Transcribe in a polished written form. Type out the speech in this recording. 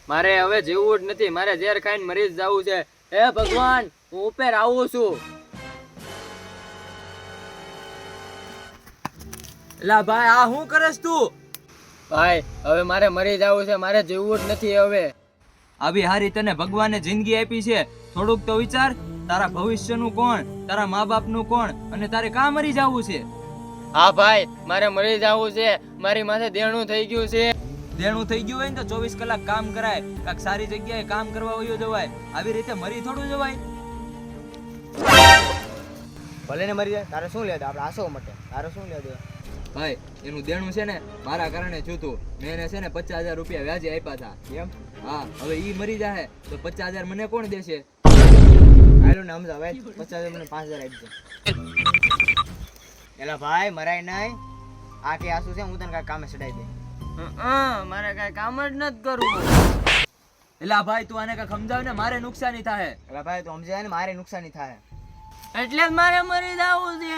મારે હવે જીવવું જ નથી, મારે ઝેર ખાઈને મરી જ જવું છે. હે ભગવાન, હું ઉપર આવું છું. એલા ભાઈ આ શું કરેસ તું? ભાઈ હવે મારે મરી જવું છે, મારે જીવવું જ નથી હવે. આવી હારી તને ભગવાને જિંદગી આપી છે, થોડુંક તો વિચાર. તારા ભવિષ્યનું કોણ, તારા મા બાપનું કોણ, અને તારે કાં મરી જવું છે? હા ભાઈ, મારે મરી જવું છે. મારી માથે દેણું થઈ ગયું છે. દેણું થઈ ગયું હોય ને તો 24 કલાક કામ કરાય, કાંઈક સારી જગ્યાએ કામ કરવા વયો જવાય. આવી રીતે મરી થોડું જવાય. ભલે ને મરી જાય, તારે શું લેવા દે? આપણે આસો માટે તારે શું લેવા દે? ભાઈ એનું દેણું છે ને મારા કારણે છૂતું. મેં એને છે ને 50,000 રૂપિયા વ્યાજે આપ્યા હતા. એમ? હા, હવે ઈ મરી જાહે તો 50,000 મને કોણ દેશે? આયલું ને સમજા ભાઈ, 50,000 મને 5,000 આપી દે. એલા ભાઈ મરાય નહીં, આ કે આસુ છે, હું તને કાંઈ કામે ચડાવી દે. મારે કઈ કામ જ નથી કરવું. એલા ભાઈ તું આને કાંઈક સમજાવ ને, મારે નુકસાની થાય. એલા ભાઈ તું સમજાય ને, મારે નુકસાની થાય. એટલે જ મારે મરી જવું છે.